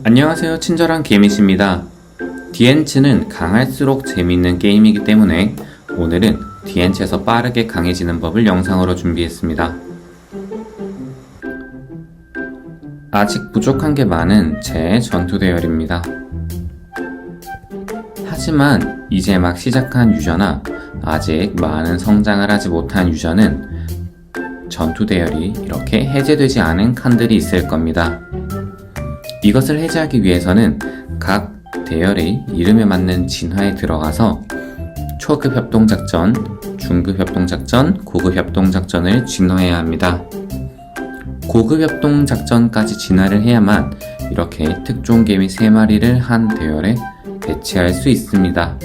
안녕하세요, 친절한 개미씨입니다. 디엔츠는 강할수록 재미있는 게임이기 때문에 오늘은 디엔츠에서 빠르게 강해지는 법을 영상으로 준비했습니다. 아직 부족한 게 많은 제 전투 대열입니다. 하지만 이제 막 시작한 유저나 아직 많은 성장을 하지 못한 유저는 전투 대열이 이렇게 해제되지 않은 칸들이 있을 겁니다. 이것을 해제하기 위해서는 각 대열의 이름에 맞는 진화에 들어가서 초급 협동작전, 중급 협동작전, 고급 협동작전을 진화해야 합니다. 고급 협동작전까지 진화를 해야만 이렇게 특종개미 3마리를 한 대열에 배치할 수 있습니다.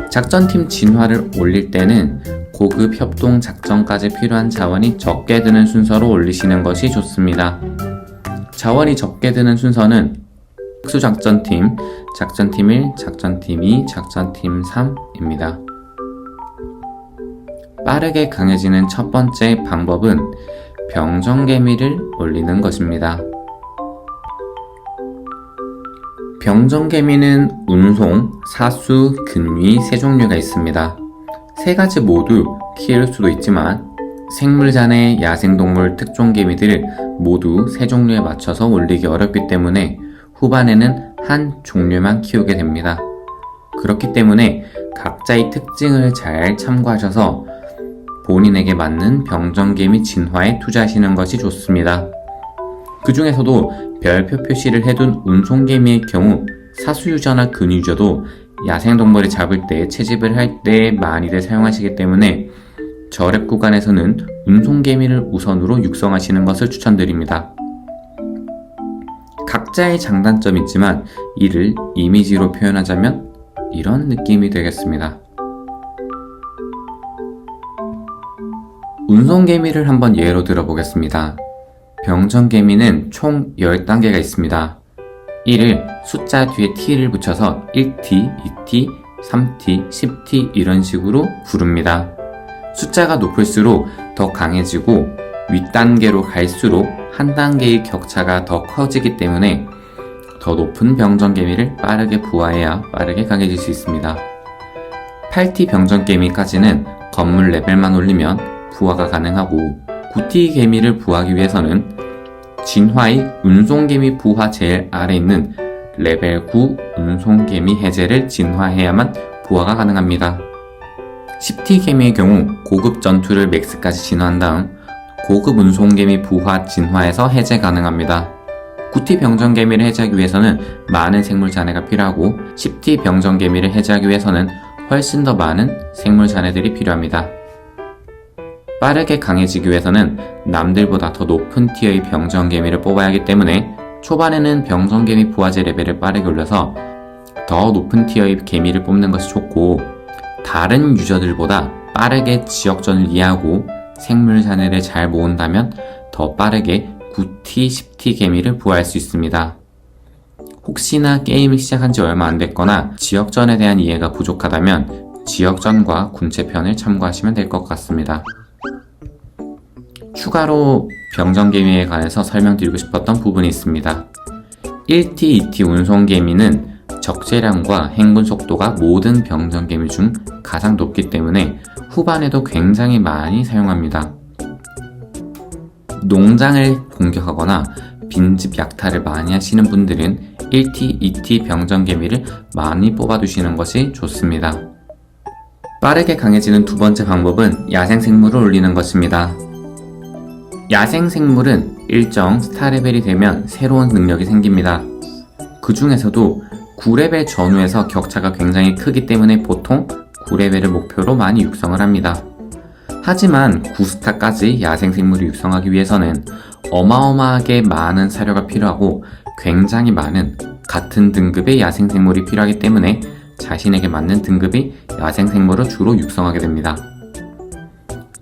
작전팀 진화를 올릴 때는 고급 협동작전까지 필요한 자원이 적게 드는 순서로 올리시는 것이 좋습니다. 자원이 적게 드는 순서는 특수작전팀, 작전팀 1, 작전팀 2, 작전팀 3입니다. 빠르게 강해지는 첫 번째 방법은 병정개미를 올리는 것입니다. 병정개미는 운송, 사수, 근위 3종류가 있습니다. 3가지 모두 키울 수도 있지만 생물잔의 야생동물 특종개미들을 모두 3종류에 맞춰서 올리기 어렵기 때문에 후반에는 한 종류만 키우게 됩니다. 그렇기 때문에 각자의 특징을 잘 참고하셔서 본인에게 맞는 병정개미 진화에 투자하시는 것이 좋습니다. 그 중에서도 별표 표시를 해둔 운송개미의 경우 사수유저나 근유저도 야생동물을 잡을 때 채집을 할 때 많이들 사용하시기 때문에 저랩 구간에서는 운송개미를 우선으로 육성하시는 것을 추천드립니다. 각자의 장단점이 있지만 이를 이미지로 표현하자면 이런 느낌이 되겠습니다. 운송개미를 한번 예로 들어보겠습니다. 병정개미는 총 10단계가 있습니다. 1을 숫자 뒤에 t를 붙여서 1t, 2t, 3t, 10t 이런 식으로 부릅니다. 숫자가 높을수록 더 강해지고 윗단계로 갈수록 한 단계의 격차가 더 커지기 때문에 더 높은 병정개미를 빠르게 부화해야 빠르게 강해질 수 있습니다. 8T 병정개미까지는 건물 레벨만 올리면 부화가 가능하고 9T 개미를 부화하기 위해서는 진화의 운송개미 부화 제일 아래 있는 레벨 9 운송개미 해제를 진화해야만 부화가 가능합니다. 10T 개미의 경우 고급 전투를 맥스까지 진화한 다음 고급 운송개미 부화 진화해서 해제 가능합니다. 9T 병정개미를 해제하기 위해서는 많은 생물잔해가 필요하고 10T 병정개미를 해제하기 위해서는 훨씬 더 많은 생물잔해들이 필요합니다. 빠르게 강해지기 위해서는 남들보다 더 높은 티어의 병정개미를 뽑아야 하기 때문에 초반에는 병정개미 부화제 레벨을 빠르게 올려서 더 높은 티어의 개미를 뽑는 것이 좋고 다른 유저들보다 빠르게 지역전을 이해하고 생물 잔해를 잘 모은다면 더 빠르게 9T, 10T 개미를 부화할 수 있습니다. 혹시나 게임을 시작한 지 얼마 안 됐거나 지역전에 대한 이해가 부족하다면 지역전과 군체편을 참고하시면 될 것 같습니다. 추가로 병정개미에 관해서 설명드리고 싶었던 부분이 있습니다. 1T, 2T 운송개미는 적재량과 행군 속도가 모든 병정개미 중 가장 높기 때문에 후반에도 굉장히 많이 사용합니다. 농장을 공격하거나 빈집 약탈을 많이 하시는 분들은 1T, 2T 병정개미를 많이 뽑아두시는 것이 좋습니다. 빠르게 강해지는 두 번째 방법은 야생생물을 올리는 것입니다. 야생생물은 일정 스타 레벨이 되면 새로운 능력이 생깁니다. 그 중에서도 9레벨 전후에서 격차가 굉장히 크기 때문에 보통 9레벨을 목표로 많이 육성을 합니다. 하지만 9스타까지 야생생물을 육성하기 위해서는 어마어마하게 많은 사료가 필요하고 굉장히 많은 같은 등급의 야생생물이 필요하기 때문에 자신에게 맞는 등급의 야생생물을 주로 육성하게 됩니다.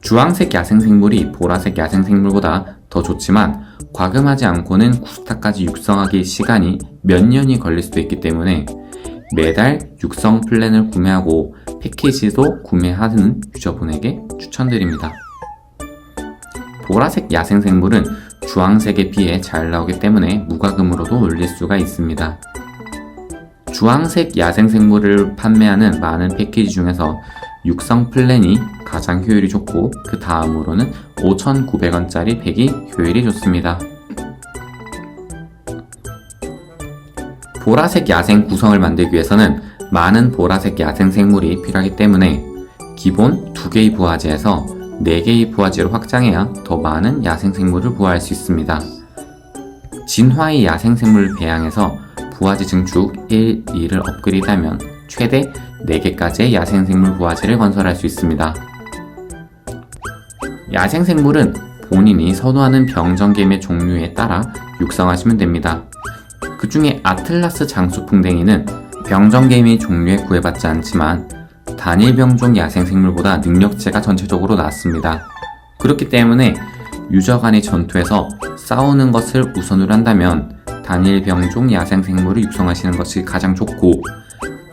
주황색 야생생물이 보라색 야생생물보다 더 좋지만 과금하지 않고는 9스타까지 육성하기 시간이 몇 년이 걸릴 수도 있기 때문에 매달 육성 플랜을 구매하고 패키지도 구매하는 유저분에게 추천드립니다. 보라색 야생생물은 주황색에 비해 잘 나오기 때문에 무과금으로도 올릴 수가 있습니다. 주황색 야생생물을 판매하는 많은 패키지 중에서 육성 플랜이 가장 효율이 좋고 그 다음으로는 5,900원짜리 팩이 효율이 좋습니다. 보라색 야생 구성을 만들기 위해서는 많은 보라색 야생생물이 필요하기 때문에 기본 2개의 부화지에서 4개의 부화지로 확장해야 더 많은 야생생물을 부화할 수 있습니다. 진화의 야생생물을 배양해서 부화지 증축 1, 2를 업그레이드하면 최대 4개까지의 야생생물 부화지를 건설할 수 있습니다. 야생생물은 본인이 선호하는 병정개미의 종류에 따라 육성하시면 됩니다. 그 중에 아틀라스 장수풍뎅이는 병정개미 종류에 구애받지 않지만 단일 병종 야생생물보다 능력치가 전체적으로 낮습니다. 그렇기 때문에 유저 간의 전투에서 싸우는 것을 우선으로 한다면 단일 병종 야생생물을 육성하시는 것이 가장 좋고,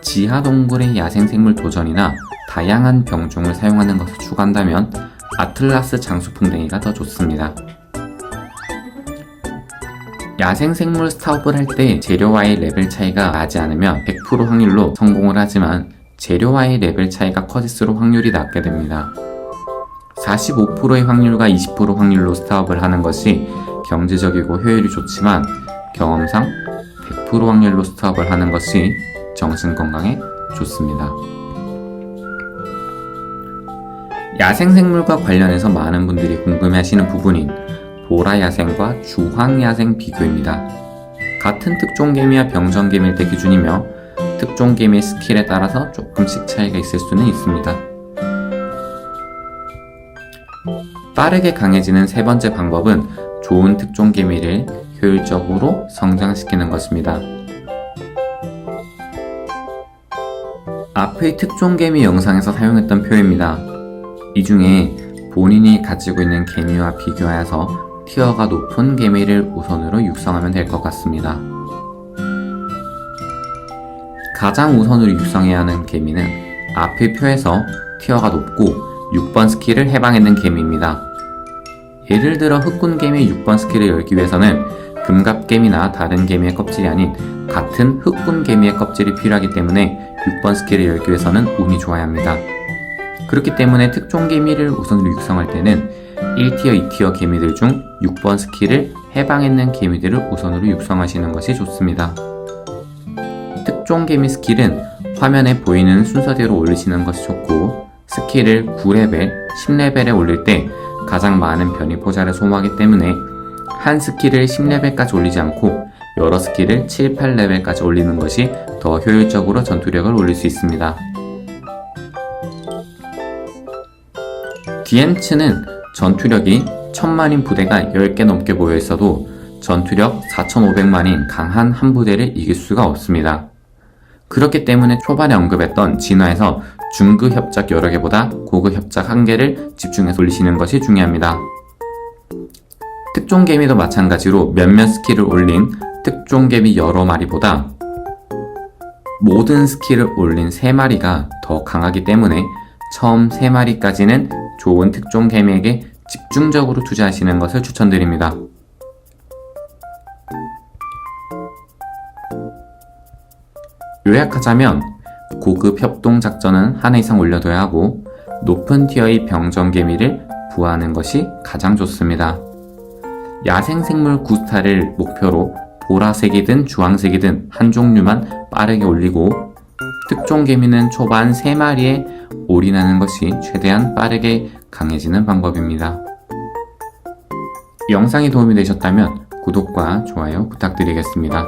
지하동굴의 야생생물 도전이나 다양한 병종을 사용하는 것을 추구한다면 아틀라스 장수풍뎅이가 더 좋습니다. 야생생물 스타업을 할 때 재료와의 레벨 차이가 나지 않으면 100% 확률로 성공을 하지만 재료와의 레벨 차이가 커질수록 확률이 낮게 됩니다. 45%의 확률과 20% 확률로 스타업을 하는 것이 경제적이고 효율이 좋지만 경험상 100% 확률로 스타업을 하는 것이 정신건강에 좋습니다. 야생생물과 관련해서 많은 분들이 궁금해하시는 부분인 보라야생과 주황야생 비교입니다. 같은 특종개미와 병정개미일 때 기준이며 특종개미의 스킬에 따라서 조금씩 차이가 있을 수는 있습니다. 빠르게 강해지는 세 번째 방법은 좋은 특종개미를 효율적으로 성장시키는 것입니다. 앞의 특종개미 영상에서 사용했던 표입니다. 이 중에 본인이 가지고 있는 개미와 비교하여서 티어가 높은 개미를 우선으로 육성하면 될 것 같습니다. 가장 우선으로 육성해야 하는 개미는 앞의 표에서 티어가 높고 6번 스킬을 해방했는 개미입니다. 예를 들어 흑군개미 6번 스킬을 열기 위해서는 금갑개미나 다른 개미의 껍질이 아닌 같은 흑군개미의 껍질이 필요하기 때문에 6번 스킬을 열기 위해서는 운이 좋아야 합니다. 그렇기 때문에 특종개미를 우선으로 육성할 때는 1티어, 2티어 개미들 중 6번 스킬을 해방했는 개미들을 우선으로 육성하시는 것이 좋습니다. 특종개미 스킬은 화면에 보이는 순서대로 올리시는 것이 좋고, 스킬을 9레벨, 10레벨에 올릴 때 가장 많은 변이 포자를 소모하기 때문에 한 스킬을 10레벨까지 올리지 않고 여러 스킬을 7, 8레벨까지 올리는 것이 더 효율적으로 전투력을 올릴 수 있습니다. 디엔츠는 전투력이 1000만인 부대가 10개 넘게 모여있어도 전투력 4500만인 강한 한 부대를 이길 수가 없습니다. 그렇기 때문에 초반에 언급했던 진화에서 중급 협작 여러 개보다 고급 협작 한 개를 집중해서 올리시는 것이 중요합니다. 특종개미도 마찬가지로 몇몇 스킬을 올린 특종개미 여러 마리보다 모든 스킬을 올린 3마리가 더 강하기 때문에 처음 3마리까지는 좋은 특종개미에게 집중적으로 투자하시는 것을 추천드립니다. 요약하자면 고급 협동작전은 하나 이상 올려둬야 하고 높은 티어의 병정개미를 부화하는 것이 가장 좋습니다. 야생생물 9스타를 목표로 보라색이든 주황색이든 한 종류만 빠르게 올리고 특종개미는 초반 3마리에 올인하는 것이 최대한 빠르게 강해지는 방법입니다. 영상이 도움이 되셨다면 구독과 좋아요 부탁드리겠습니다.